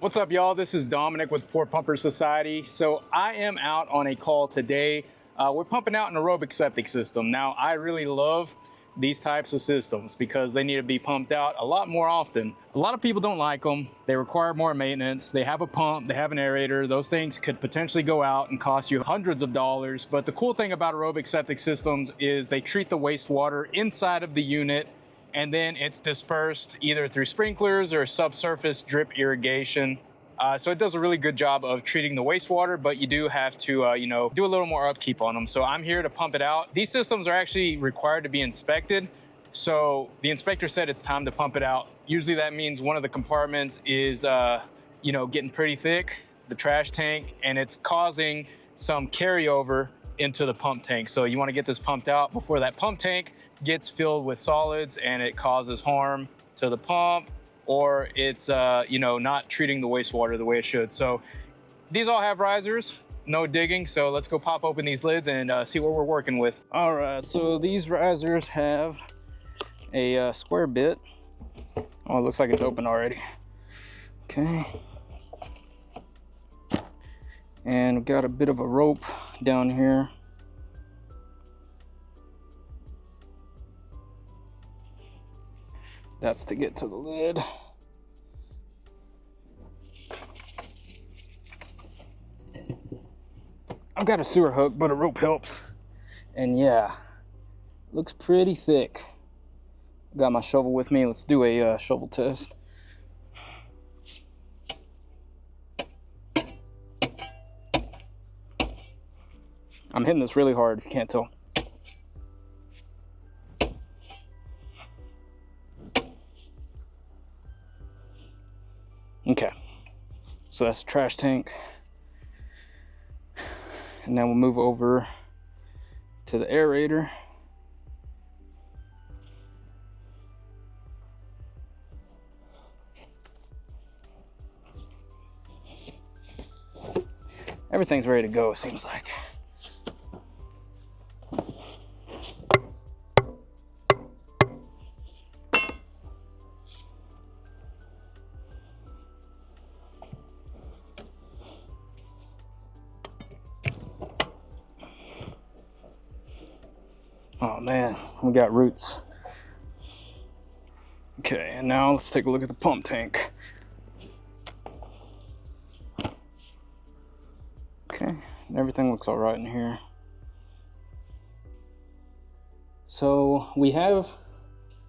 What's up, y'all? This is Dominic with PoorPumperSociety. So I am out on a call today. We're pumping out an aerobic septic system. Now, I really love these types of systems because they need to be pumped out a lot more often. A lot of people don't like them. They require more maintenance. They have a pump, they have an aerator. Those things could potentially go out and cost you hundreds of dollars. But the cool thing about aerobic septic systems is they treat the wastewater inside of the unit, and then it's dispersed either through sprinklers or subsurface drip irrigation. So it does a really good job of treating the wastewater, but you do have to, do a little more upkeep on them. So I'm here to pump it out. These systems are actually required to be inspected. So the inspector said it's time to pump it out. Usually that means one of the compartments is, getting pretty thick, the trash tank, and it's causing some carryover into the pump tank. So you want to get this pumped out before that pump tank gets filled with solids and it causes harm to the pump, or it's not treating the wastewater the way it should. So these all have risers, no digging. So let's go pop open these lids and see what we're working with. All right, so these risers have a square bit. Oh, it looks like it's open already. Okay. And we've got a bit of a rope down here. That's to get to the lid. I've got a sewer hook, but a rope helps. And yeah, looks pretty thick. Got my shovel with me. Let's do a shovel test. I'm hitting this really hard if you can't tell. Okay, so that's the trash tank. And now we'll move over to the aerator. Everything's ready to go, it seems like. Oh man, we got roots. Okay, and now let's take a look at the pump tank. Okay, and everything looks all right in here. So we have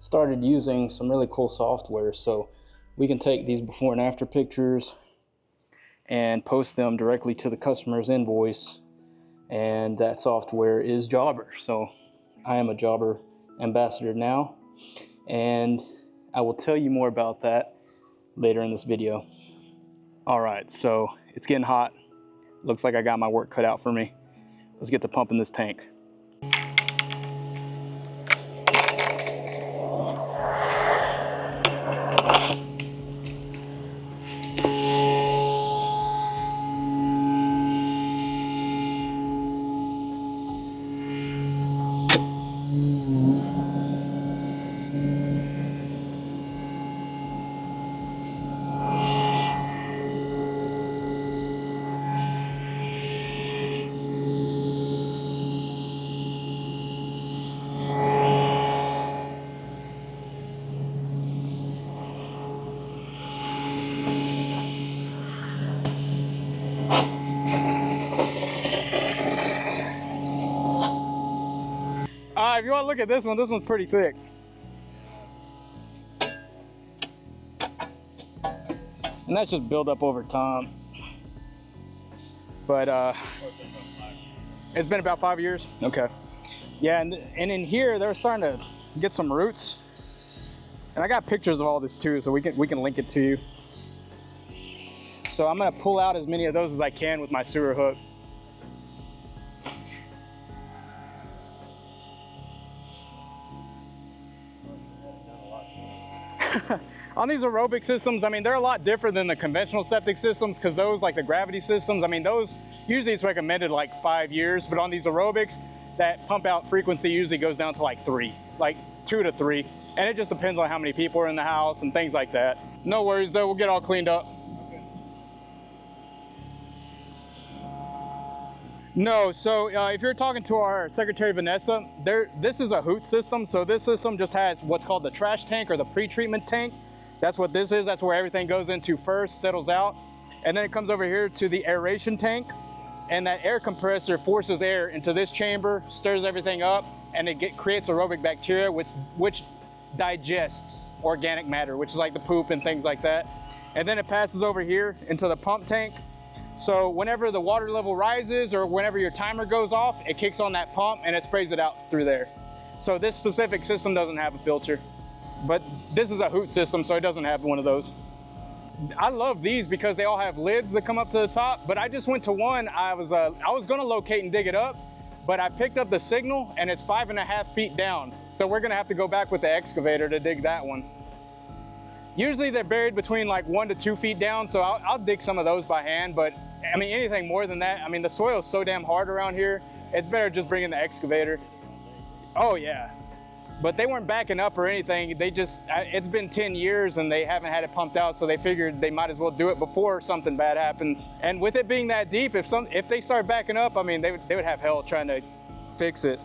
started using some really cool software, so we can take these before and after pictures and post them directly to the customer's invoice, and that software is Jobber. So I am a Jobber ambassador now, and I will tell you more about that later in this video. All right, so it's getting hot. Looks like I got my work cut out for me. Let's get to pumping this tank. If you want to look at this one's pretty thick. And that's just build up over time. But it's been about 5 years. Okay. Yeah, and in here they're starting to get some roots. And I got pictures of all this too, so we can link it to you. So I'm gonna pull out as many of those as I can with my sewer hook. On these aerobic systems, I mean, they're a lot different than the conventional septic systems, because those, like the gravity systems, I mean, those usually it's recommended like 5 years, but on these aerobics, that pump out frequency usually goes down to like 3, like 2 to 3. And it just depends on how many people are in the house and things like that. No worries though, we'll get all cleaned up. No, so if you're talking to our Secretary Vanessa, this is a hoot system. So this system just has what's called the trash tank or the pre-treatment tank. That's what this is. That's where everything goes into first, settles out. And then it comes over here to the aeration tank. And that air compressor forces air into this chamber, stirs everything up, and it creates aerobic bacteria, which digests organic matter, which is like the poop and things like that. And then it passes over here into the pump tank. So whenever the water level rises or whenever your timer goes off, it kicks on that pump and it sprays it out through there. So this specific system doesn't have a filter, but this is a hoot system, so it doesn't have one of those. I love these because they all have lids that come up to the top, but I just went to one. I was gonna locate and dig it up, but I picked up the signal and it's 5.5 feet down. So we're gonna have to go back with the excavator to dig that one. Usually they're buried between like 1 to 2 feet down, so I'll dig some of those by hand, but I mean, anything more than that, I mean, the soil is so damn hard around here, it's better just bringing the excavator. Oh yeah, but they weren't backing up or anything. They just, it's been 10 years and they haven't had it pumped out, so they figured they might as well do it before something bad happens. And with it being that deep, if they start backing up, I mean, they would have hell trying to fix it.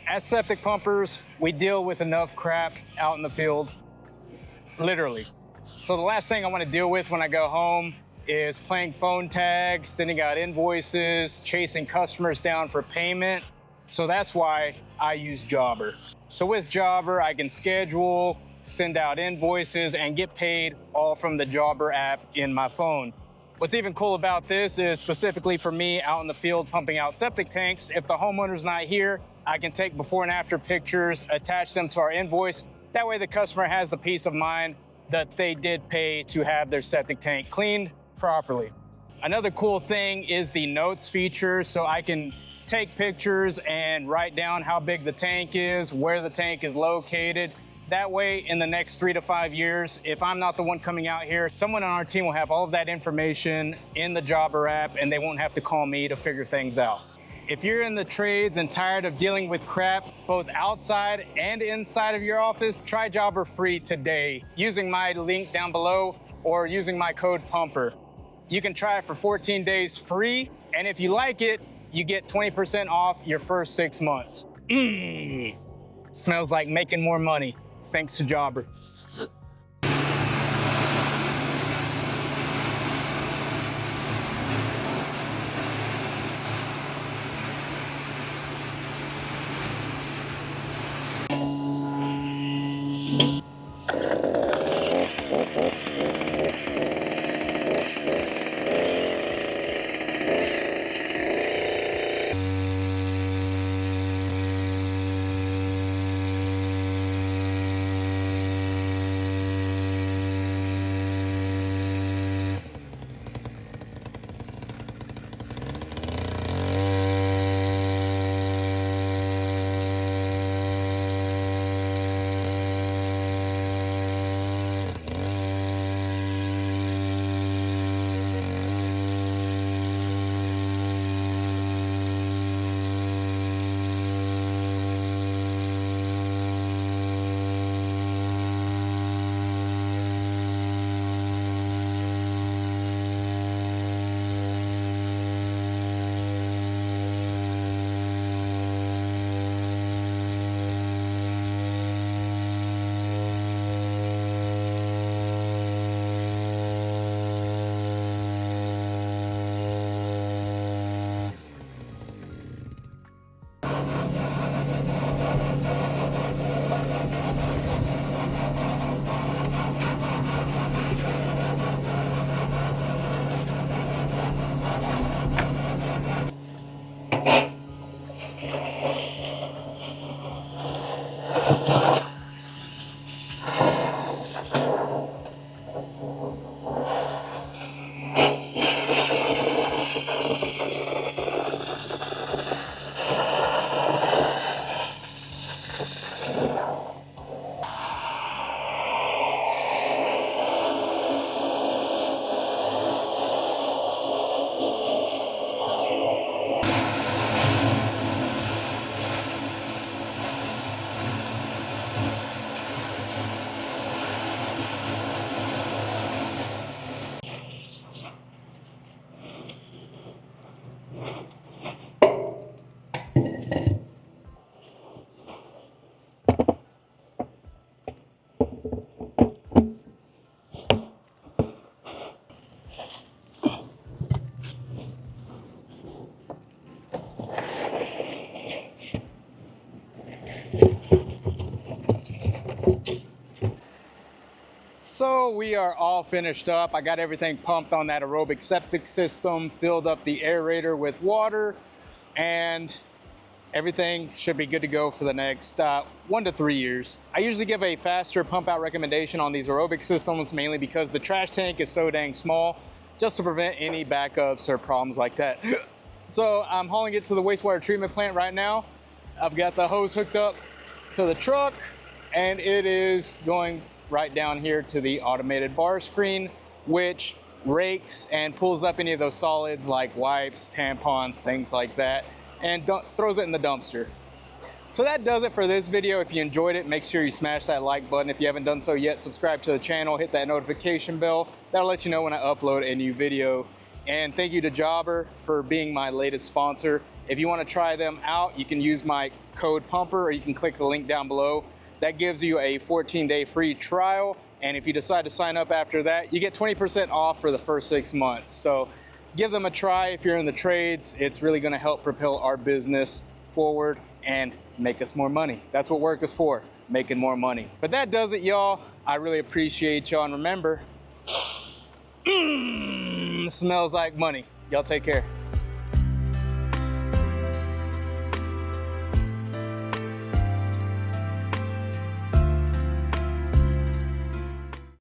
As septic pumpers, we deal with enough crap out in the field, literally. So the last thing I want to deal with when I go home is playing phone tag, sending out invoices, chasing customers down for payment. So that's why I use Jobber. So with Jobber, I can schedule, send out invoices, and get paid all from the Jobber app in my phone. What's even cool about this is specifically for me out in the field pumping out septic tanks, if the homeowner's not here, I can take before and after pictures, attach them to our invoice. That way the customer has the peace of mind that they did pay to have their septic tank cleaned properly. Another cool thing is the notes feature, so I can take pictures and write down how big the tank is, where the tank is located. That way, in the next 3 to 5 years, if I'm not the one coming out here, someone on our team will have all of that information in the Jobber app and they won't have to call me to figure things out. If you're in the trades and tired of dealing with crap both outside and inside of your office, try Jobber free today using my link down below or using my code PUMPER. You can try it for 14 days free, and if you like it, you get 20% off your first 6 months. Smells like making more money. Thanks to Jobber. So we are all finished up. I got everything pumped on that aerobic septic system, filled up the aerator with water, and everything should be good to go for the next 1 to 3 years. I usually give a faster pump out recommendation on these aerobic systems, mainly because the trash tank is so dang small, just to prevent any backups or problems like that. So I'm hauling it to the wastewater treatment plant right now. I've got the hose hooked up to the truck, and it is going right down here to the automated bar screen, which rakes and pulls up any of those solids like wipes, tampons, things like that, and throws it in the dumpster. So that does it for this video. If you enjoyed it, make sure you smash that like button. If you haven't done so yet, subscribe to the channel, hit that notification bell. That'll let you know when I upload a new video. And thank you to Jobber for being my latest sponsor. If you want to try them out, you can use my code PUMPER, or you can click the link down below. That gives you a 14-day free trial, and if you decide to sign up after that, you get 20% off for the first 6 months. So give them a try if you're in the trades. It's really going to help propel our business forward and make us more money. That's what work is for, making more money. But that does it, y'all. I really appreciate y'all, and remember, smells like money. Y'all take care.